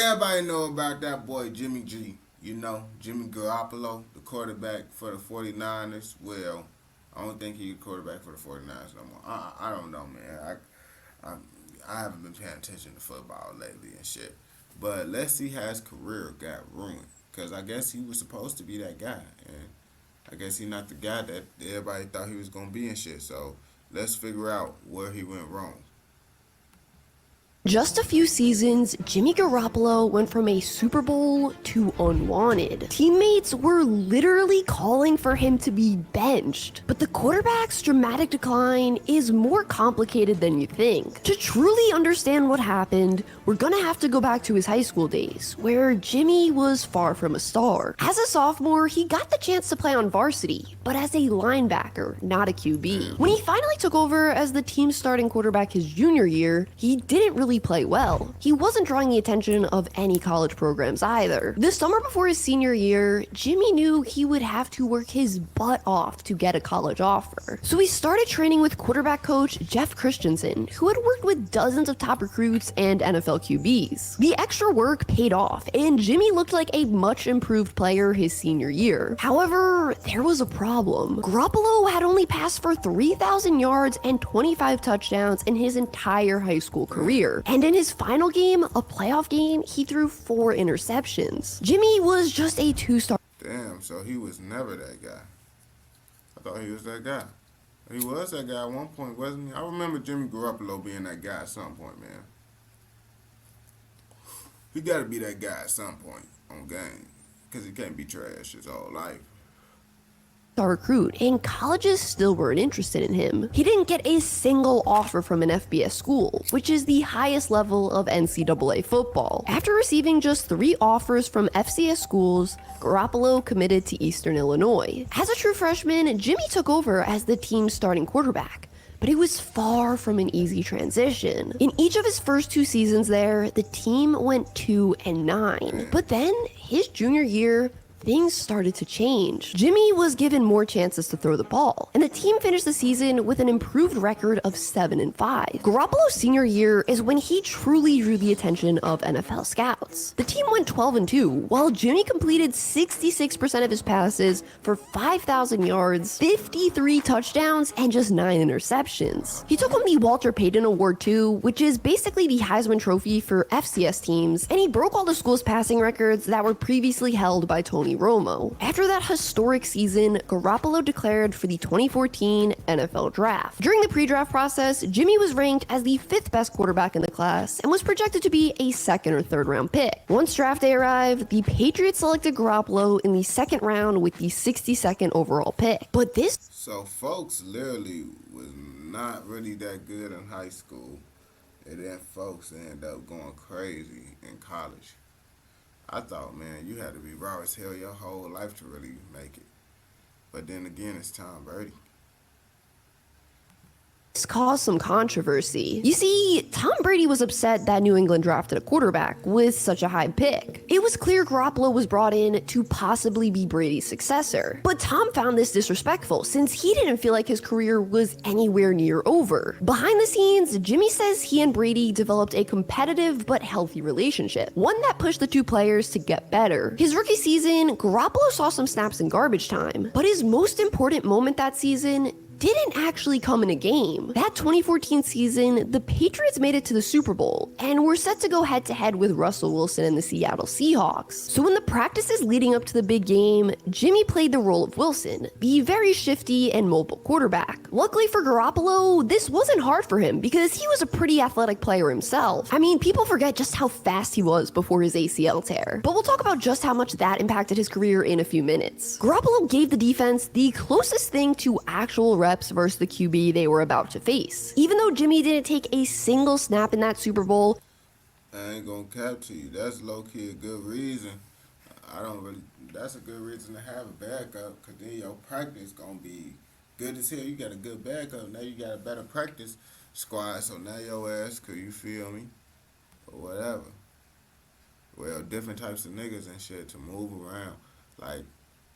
Everybody know about that boy Jimmy G. You know, Jimmy Garoppolo, the quarterback for the 49ers. Well, I don't think he's a quarterback for the 49ers no more. I don't know, man. I I haven't been paying attention to football lately and shit. But let's see how his career got ruined. Because I guess he was supposed to be that guy. And I guess he's not the guy that everybody thought he was going to be and shit. So let's figure out where he went wrong. Just a few seasons, Jimmy Garoppolo went from a Super Bowl to unwanted. Teammates were literally calling for him to be benched. But the quarterback's dramatic decline is more complicated than you think. To truly understand what happened, we're gonna have to go back to his high school days, where Jimmy was far from a star. As a sophomore, he got the chance to play on varsity, but as a linebacker, not a QB. When he finally took over as the team's starting quarterback his junior year, he didn't really play well. He wasn't drawing the attention of any college programs either. The summer before his senior year, Jimmy knew he would have to work his butt off to get a college offer. So he started training with quarterback coach Jeff Christensen, who had worked with dozens of top recruits and NFL QBs. The extra work paid off, and Jimmy looked like a much improved player his senior year. However, there was a problem. Garoppolo had only passed for 3,000 yards and 25 touchdowns in his entire high school career. And in his final game, a playoff game, he threw 4 interceptions. Jimmy was just a 2-star. Damn, so he was never that guy. I thought he was that guy. He was that guy at one point, wasn't he? I remember Jimmy Garoppolo being that guy at some point, man. He got to be that guy at some point on game. Because he can't be trash his whole life. Recruit, and colleges still weren't interested in him. He didn't get a single offer from an FBS school, which is the highest level of NCAA football. After receiving just 3 offers from FCS schools, Garoppolo committed to Eastern Illinois. As a true freshman, Jimmy took over as the team's starting quarterback. But it was far from an easy transition. In each of his first 2 seasons there, the team went 2-9. But then, his junior year, things started to change. Jimmy was given more chances to throw the ball, and the team finished the season with an improved record of 7-5. Garoppolo's senior year is when he truly drew the attention of NFL scouts. The team went 12-2, while Jimmy completed 66% of his passes for 5,000 yards, 53 touchdowns, and just 9 interceptions. He took home the Walter Payton Award too, which is basically the Heisman Trophy for FCS teams, and he broke all the school's passing records that were previously held by Tony Romo. After that historic season, Garoppolo declared for the 2014 NFL Draft. During the pre-draft process, Jimmy was ranked as the 5th best quarterback in the class and was projected to be a 2nd or 3rd round pick. Once draft day arrived, the Patriots selected Garoppolo in the 2nd round with the 62nd overall pick. But this So folks literally was not really that good in high school. And then folks end up going crazy in college. I thought, man, you had to be raw as hell your whole life to really make it. But then again, it's Tom Brady. caused some controversy. You see, Tom Brady was upset that New England drafted a quarterback with such a high pick. It was clear Garoppolo was brought in to possibly be Brady's successor. But Tom found this disrespectful since he didn't feel like his career was anywhere near over. Behind the scenes, Jimmy says he and Brady developed a competitive but healthy relationship, one that pushed the two players to get better. His rookie season, Garoppolo saw some snaps in garbage time, but his most important moment that season didn't actually come in a game. That 2014 season, the Patriots made it to the Super Bowl and were set to go head-to-head with Russell Wilson and the Seattle Seahawks. So in the practices leading up to the big game, Jimmy played the role of Wilson, the very shifty and mobile quarterback. Luckily for Garoppolo, this wasn't hard for him because he was a pretty athletic player himself. I mean, people forget just how fast he was before his ACL tear, but we'll talk about just how much that impacted his career in a few minutes. Garoppolo gave the defense the closest thing to actual reps versus the QB they were about to face. Even though Jimmy didn't take a single snap in that Super Bowl, I ain't gonna cap to you. That's low key a good reason. I don't really. That's a good reason to have a backup, cause then your practice gonna be good as hell. You got a good backup. Now you got a better practice squad. So now your ass, could you feel me, or whatever. Well, different types of niggas and shit to move around, like.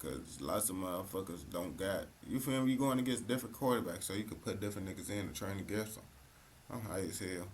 Cause lots of motherfuckers don't got, you feel me? You going against different quarterbacks, so you can put different niggas in to train against them. I'm high as hell.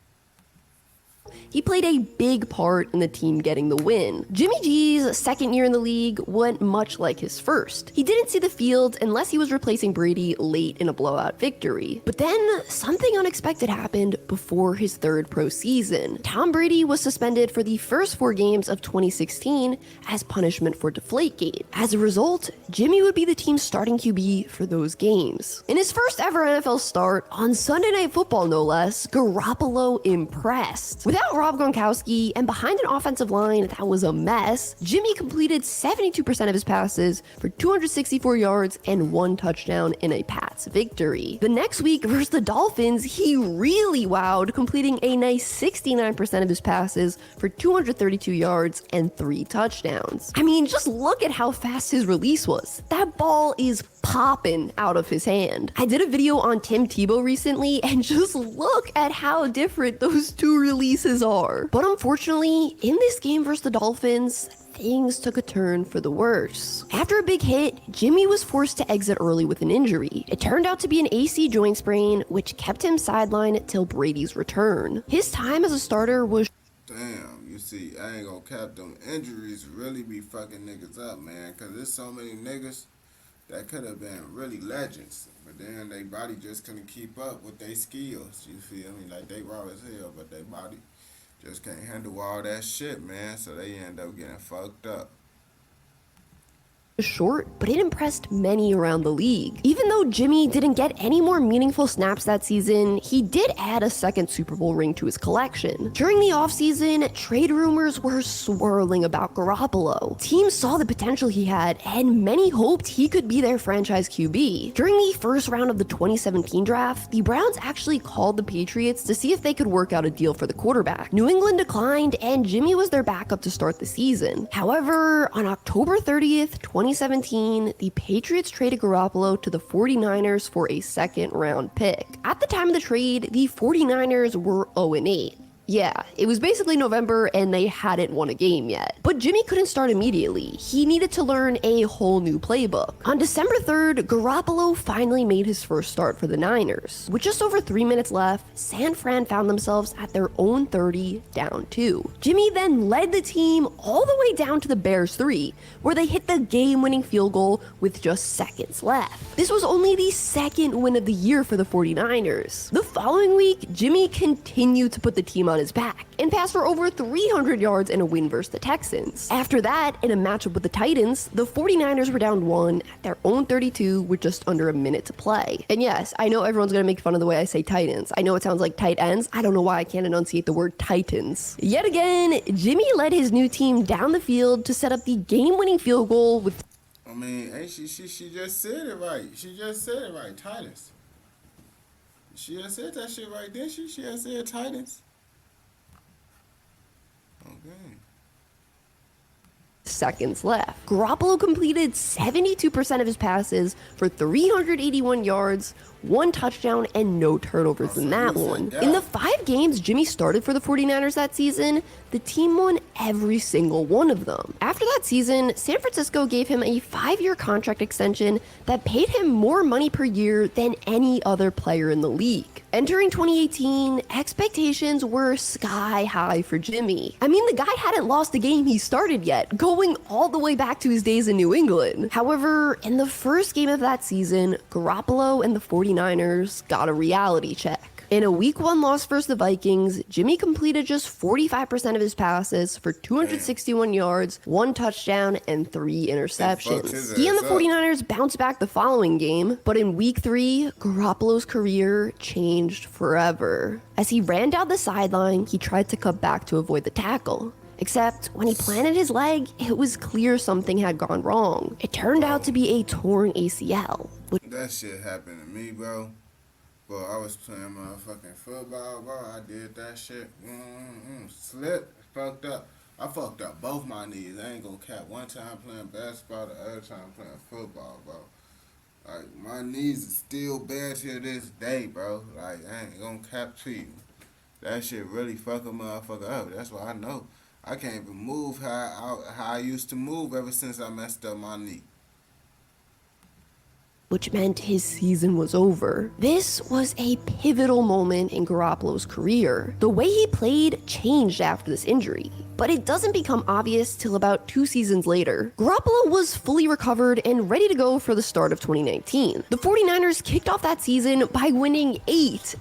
He played a big part in the team getting the win. Jimmy G's second year in the league went much like his first. He didn't see the field unless he was replacing Brady late in a blowout victory. But then, something unexpected happened before his third pro season. Tom Brady was suspended for the first 4 games of 2016 as punishment for Deflategate. As a result, Jimmy would be the team's starting QB for those games. In his first ever NFL start, on Sunday Night Football no less, Garoppolo impressed. Without Rob Gronkowski and behind an offensive line that was a mess, Jimmy completed 72% of his passes for 264 yards and 1 touchdown in a Pats victory. The next week versus the Dolphins, he really wowed, completing a nice 69% of his passes for 232 yards and 3 touchdowns. I mean, just look at how fast his release was. That ball is popping out of his hand. I did a video on Tim Tebow recently, and just look at how different those 2 releases are. But unfortunately, in this game versus the Dolphins, things took a turn for the worse. After a big hit, Jimmy was forced to exit early with an injury. It turned out to be an AC joint sprain, which kept him sidelined till Brady's return. His time as a starter was Damn, you see, I ain't gonna cap them injuries really be fucking niggas up, man, cause there's so many niggas that could have been really legends, but then they body just couldn't keep up with their skills, you feel me? Like, they raw as hell, but their body just can't handle all that shit, man, so they end up getting fucked up. short, but it impressed many around the league. Even though Jimmy didn't get any more meaningful snaps that season, he did add a second Super Bowl ring to his collection. During the offseason, trade rumors were swirling about Garoppolo. Teams saw the potential he had, and many hoped he could be their franchise QB. During the first round of the 2017 draft, the Browns actually called the Patriots to see if they could work out a deal for the quarterback. New England declined, and Jimmy was their backup to start the season. However, on October 30th, 2017, the Patriots traded Garoppolo to the 49ers for a second-round pick. At the time of the trade, the 49ers were 0-8. Yeah, it was basically November and they hadn't won a game yet. But Jimmy couldn't start immediately. He needed to learn a whole new playbook. On December 3rd, Garoppolo finally made his first start for the Niners. With just over 3 minutes left, San Fran found themselves at their own 30, down 2. Jimmy then led the team all the way down to the Bears 3, where they hit the game-winning field goal with just seconds left. This was only the second win of the year for the 49ers. The following week, Jimmy continued to put the team on his back and passed for over 300 yards in a win versus the Texans. After that, in a matchup with the Titans, the 49ers were down 1 at their own 32 with just under a minute to play. And yes, I know everyone's gonna make fun of the way I say Titans. I know it sounds like tight ends. I don't know why I can't enunciate the word Titans. Yet again, Jimmy led his new team down the field to set up the game-winning field goal with I mean, ain't she just said it right. She just said it right, Titans. She just said that shit right, didn't she? She just said Titans. Okay. seconds left. Garoppolo completed 72% of his passes for 381 yards, 1 touchdown, and no turnovers in that one. In the 5 games Jimmy started for the 49ers that season, the team won every single one of them. After that season, San Francisco gave him a 5-year contract extension that paid him more money per year than any other player in the league. Entering 2018, expectations were sky high for Jimmy. I mean, the guy hadn't lost a game he started yet, going all the way back to his days in New England. However, in the first game of that season, Garoppolo and the 49ers got a reality check. In a Week 1 loss versus the Vikings, Jimmy completed just 45% of his passes for 261 yards, 1 touchdown, and 3 interceptions. He and the 49ers bounced back the following game, but in Week 3, Garoppolo's career changed forever. As he ran down the sideline, he tried to cut back to avoid the tackle. Except, when he planted his leg, it was clear something had gone wrong. It turned out to be a torn ACL. That shit happened to me, bro. Bro, I was playing motherfucking football, bro. I did that shit. Slipped, fucked up. I fucked up both my knees. I ain't gonna cap. One time playing basketball, the other time playing football, bro. Like, my knees is still bad to this day, bro. Like, I ain't gonna cap to you. That shit really fuck a motherfucker up. That's why I know I can't even move how I used to move ever since I messed up my knee. which meant his season was over. This was a pivotal moment in Garoppolo's career. The way he played changed after this injury, but it doesn't become obvious till about 2 seasons later. Garoppolo was fully recovered and ready to go for the start of 2019. The 49ers kicked off that season by winning 8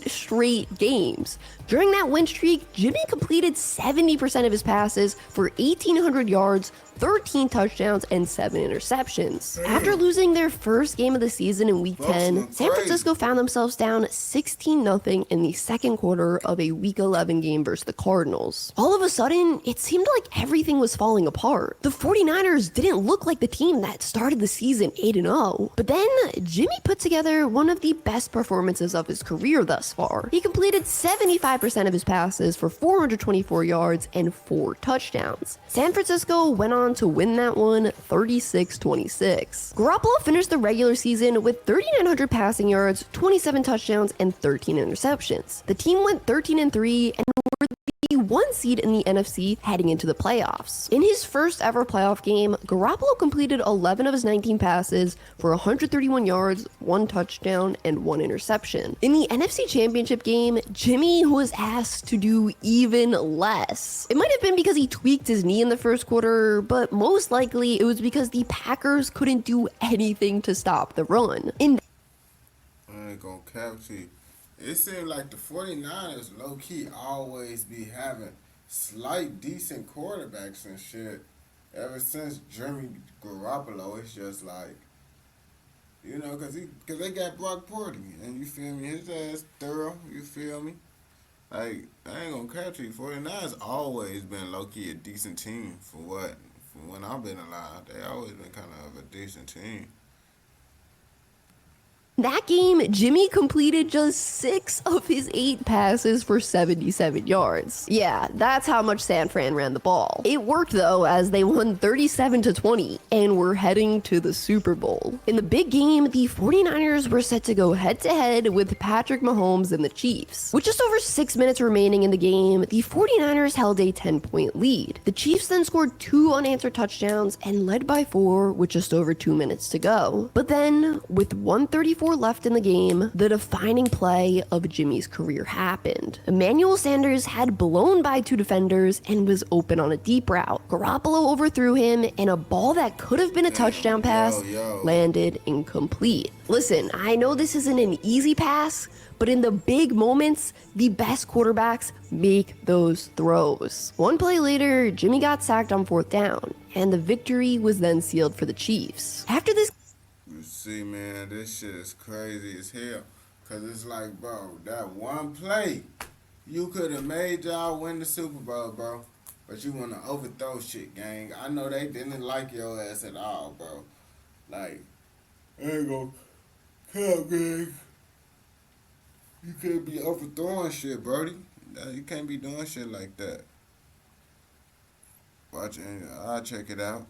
straight games. During that win streak, Jimmy completed 70% of his passes for 1,800 yards, 13 touchdowns, and 7 interceptions. After losing their first game of the season in Week 10, San Francisco found themselves down 16-0 in the second quarter of a Week 11 game versus the Cardinals. All of a sudden, it seemed like everything was falling apart. The 49ers didn't look like the team that started the season 8-0. But then, Jimmy put together one of the best performances of his career thus far. He completed 75% of his passes for 424 yards and 4 touchdowns. San Francisco went on to win that one 36-26. Garoppolo finished the regular season with 3,900 passing yards, 27 touchdowns, and 13 interceptions. The team went 13-3 and were the 1 seed in the NFC heading into the playoffs. In his first ever playoff game, Garoppolo completed 11 of his 19 passes for 131 yards, 1 touchdown, and 1 interception. In the NFC Championship game, Jimmy was asked to do even less. It might have been because he tweaked his knee in the first quarter, but most likely it was because the Packers couldn't do anything to stop the run. I ain't gonna cap to you. It seemed like the 49ers low-key always be having slight decent quarterbacks and shit. Ever since Jimmy Garoppolo, it's just like, you know, cause they got Brock Purdy, and you feel me, his ass thorough, you feel me? Like, I ain't gonna cap to you, 49ers always been low-key a decent team from when I've been alive. They always been kind of a decent team. That game, Jimmy completed just 6 of his 8 passes for 77 yards. Yeah, that's how much San Fran ran the ball. It worked though, as they won 37-20 and were heading to the Super Bowl. In the big game, the 49ers were set to go head-to-head with Patrick Mahomes and the Chiefs. With just over 6 minutes remaining in the game, the 49ers held a 10-point lead. The Chiefs then scored 2 unanswered touchdowns and led by 4 with just over 2 minutes to go. But then, with 1:34 left in the game, the defining play of Jimmy's career happened. Emmanuel Sanders had blown by 2 defenders and was open on a deep route. Garoppolo overthrew him, and a ball that could have been a touchdown pass landed incomplete. Listen, I know this isn't an easy pass, but in the big moments, the best quarterbacks make those throws. One play later, Jimmy got sacked on 4th down, and the victory was then sealed for the Chiefs. After this You see, man, this shit is crazy as hell. Cause it's like, bro, that one play, you could have made y'all win the Super Bowl, bro. But you wanna overthrow shit, gang. I know they didn't like your ass at all, bro. Like, I ain't gonna come, gang. You can't be overthrowing shit, Brody. You can't be doing shit like that. Watch it. I'll check it out.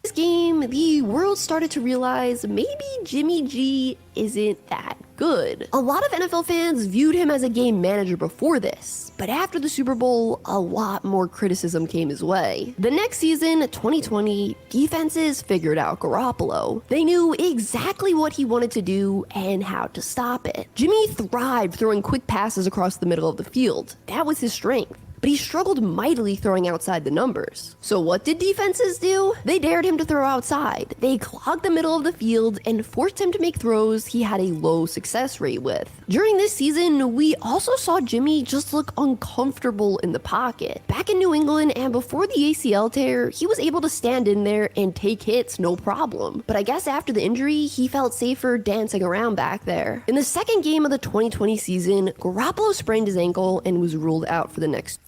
This game, the world started to realize maybe Jimmy G isn't that good. A lot of NFL fans viewed him as a game manager before this, but after the Super Bowl, a lot more criticism came his way. The next season, 2020, defenses figured out Garoppolo. They knew exactly what he wanted to do and how to stop it. Jimmy thrived throwing quick passes across the middle of the field. That was his strength. But he struggled mightily throwing outside the numbers. So what did defenses do? They dared him to throw outside. They clogged the middle of the field and forced him to make throws he had a low success rate with. During this season, we also saw Jimmy just look uncomfortable in the pocket. Back in New England and before the ACL tear, he was able to stand in there and take hits no problem. But I guess after the injury, he felt safer dancing around back there. In the second game of the 2020 season, Garoppolo sprained his ankle and was ruled out for the next.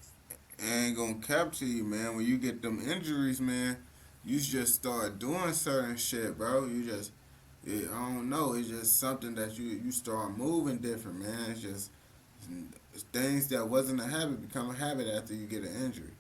I ain't gonna cap to you, man. When you get them injuries, man, you just start doing certain shit, bro. I don't know. It's just something that you start moving different, man. It's just things that wasn't a habit become a habit after you get an injury.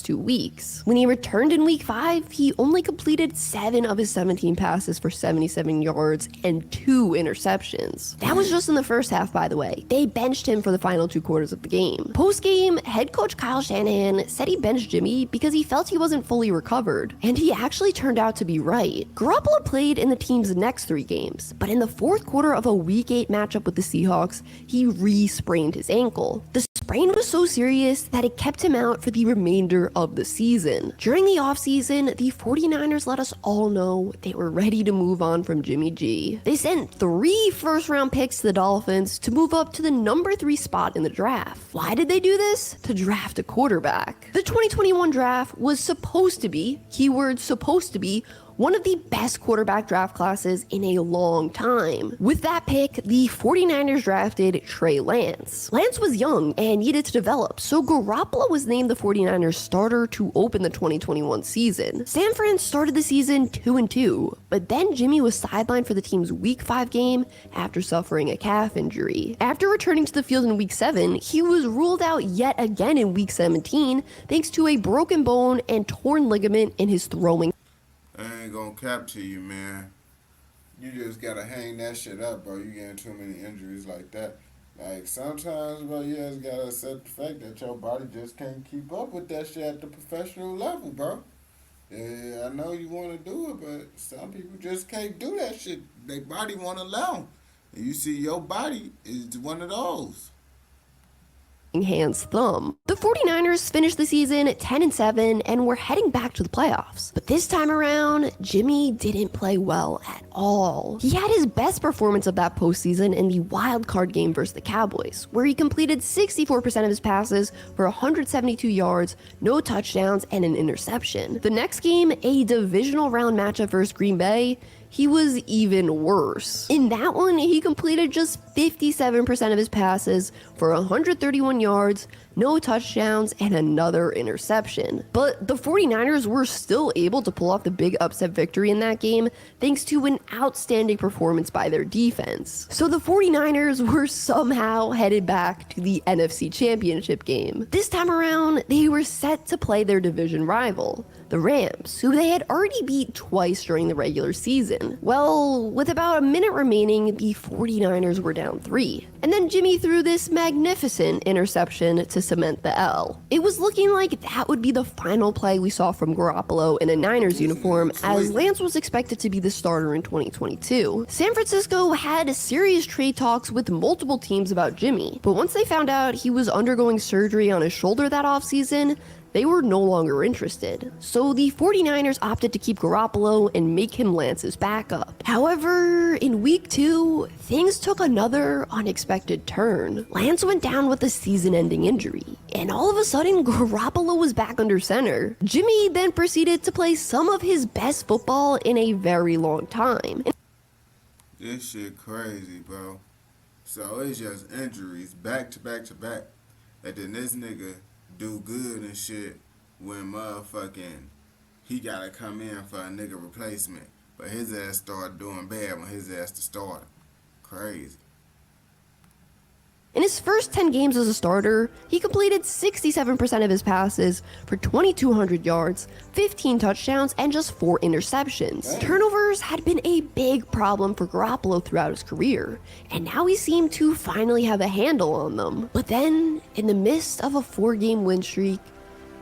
2 weeks. When he returned in week 5, he only completed 7 of his 17 passes for 77 yards and 2 interceptions. That was just in the first half, by the way. They benched him for the final 2 quarters of the game. Post-game, head coach Kyle Shanahan said he benched Jimmy because he felt he wasn't fully recovered, and he actually turned out to be right. Garoppolo played in the team's next 3 games, but in the fourth quarter of a Week 8 matchup with the Seahawks, he re-sprained his ankle. The sprain was so serious that it kept him out for the remainder of the season. During the offseason, the 49ers let us all know they were ready to move on from Jimmy G. They sent 3 first-round picks to the Dolphins to move up to the number 3 spot in the draft. Why did they do this? To draft a quarterback. The 2021 draft was supposed to be, keyword supposed to be, one of the best quarterback draft classes in a long time. With that pick, the 49ers drafted Trey Lance. Lance was young and needed to develop, so Garoppolo was named the 49ers starter to open the 2021 season. San Fran started the season 2-2, but then Jimmy was sidelined for the team's Week 5 game after suffering a calf injury. After returning to the field in Week 7, he was ruled out yet again in Week 17 thanks to a broken bone and torn ligament in his throwing. I ain't gonna cap to you, man. You just gotta hang that shit up, bro. You getting too many injuries like that. Like, sometimes, bro, you just gotta accept the fact that your body just can't keep up with that shit at the professional level, bro. Yeah, I know you want to do it, but some people just can't do that shit. Their body won't allow. And you see, your body is one of those. Hand's thumb. The 49ers finished the season 10-7 and were heading back to the playoffs. But this time around, Jimmy didn't play well at all. He had his best performance of that postseason in the wild card game versus the Cowboys, where he completed 64% of his passes for 172 yards, no touchdowns, and an interception. The next game, a divisional round matchup versus Green Bay, he was even worse. In that one, he completed just 57% of his passes for 131 yards, no touchdowns, and another interception. But the 49ers were still able to pull off the big upset victory in that game thanks to an outstanding performance by their defense. So the 49ers were somehow headed back to the NFC Championship game. This time around, they were set to play their division rival, the Rams, who they had already beat twice during the regular season. Well, with about a minute remaining, the 49ers were down 3. And then Jimmy threw this magnificent interception to cement the L. It was looking like that would be the final play we saw from Garoppolo in a Niners uniform, as Lance was expected to be the starter in 2022. San Francisco had serious trade talks with multiple teams about Jimmy, but once they found out he was undergoing surgery on his shoulder that offseason, they were no longer interested. So the 49ers opted to keep Garoppolo and make him Lance's backup. However, in week 2, things took another unexpected turn. Lance went down with a season-ending injury, and all of a sudden, Garoppolo was back under center. Jimmy then proceeded to play some of his best football in a very long time. This shit crazy, bro. So it's just injuries back to back to back. And then this nigga do good and shit when motherfucking he gotta come in for a nigga replacement. But his ass started doing bad when his ass the starter. Crazy. In his first 10 games as a starter, he completed 67% of his passes for 2,200 yards, 15 touchdowns, and just 4 interceptions. Dang. Turnovers had been a big problem for Garoppolo throughout his career, and now he seemed to finally have a handle on them. But then, in the midst of a 4-game win streak,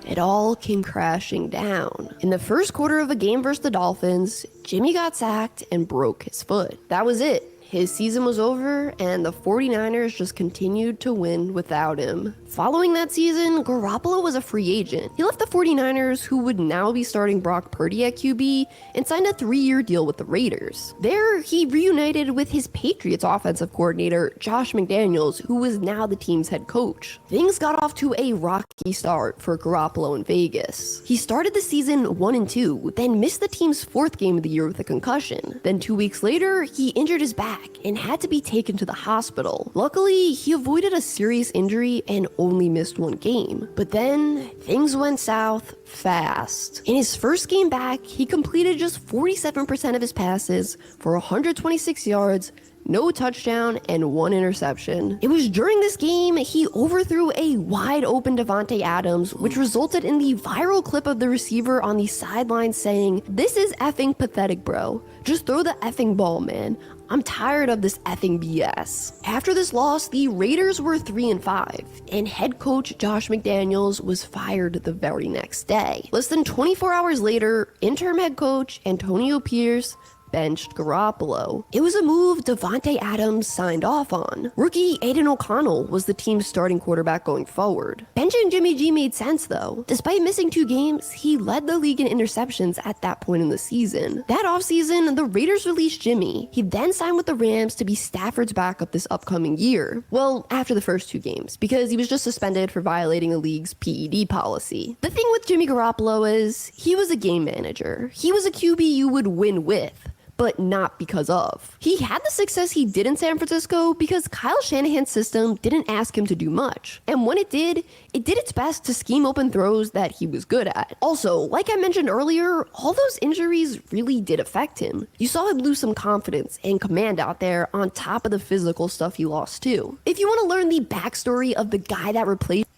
it all came crashing down. In the first quarter of a game versus the Dolphins, Jimmy got sacked and broke his foot. That was it. His season was over, and the 49ers just continued to win without him. Following that season, Garoppolo was a free agent. He left the 49ers, who would now be starting Brock Purdy at QB, and signed a 3-year deal with the Raiders. There, he reunited with his Patriots offensive coordinator, Josh McDaniels, who was now the team's head coach. Things got off to a rocky start for Garoppolo in Vegas. He started the season 1-2, then missed the team's 4th game of the year with a concussion. Then 2 weeks later, he injured his back back and had to be taken to the hospital. Luckily, he avoided a serious injury and only missed one game. But then, things went south fast. In his first game back, he completed just 47% of his passes for 126 yards, no touchdown, and 1 interception. It was during this game he overthrew a wide open Davante Adams, which resulted in the viral clip of the receiver on the sideline saying, "This is effing pathetic, bro. Just throw the effing ball, man. I'm tired of this effing BS." After this loss, the Raiders were 3-5, and head coach Josh McDaniels was fired the very next day. Less than 24 hours later, interim head coach Antonio Pierce benched Garoppolo. It was a move Davante Adams signed off on. Rookie Aiden O'Connell was the team's starting quarterback going forward. Benching Jimmy G made sense though. Despite missing 2 games, he led the league in interceptions at that point in the season. That offseason, the Raiders released Jimmy. He then signed with the Rams to be Stafford's backup this upcoming year. Well, after the first 2 games, because he was just suspended for violating the league's PED policy. The thing with Jimmy Garoppolo is, he was a game manager. He was a QB you would win with, but not because of. He had the success he did in San Francisco because Kyle Shanahan's system didn't ask him to do much. And when it did its best to scheme open throws that he was good at. Also, like I mentioned earlier, all those injuries really did affect him. You saw him lose some confidence and command out there on top of the physical stuff he lost too. If you want to learn the backstory of the guy that replaced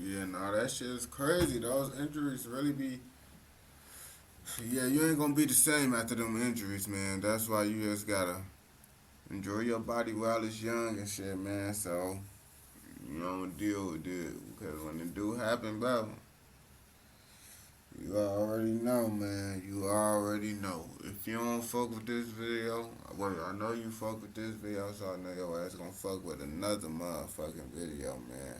Yeah, nah, that shit is crazy. Those injuries really be. Yeah, you ain't gonna be the same after them injuries, man. That's why you just gotta enjoy your body while it's young and shit, man. So you don't deal with it, because when it do happen, bro, you already know, man. You already know. If you don't fuck with this video, well, I know you fuck with this video, so I know your ass gonna fuck with another motherfucking video, man.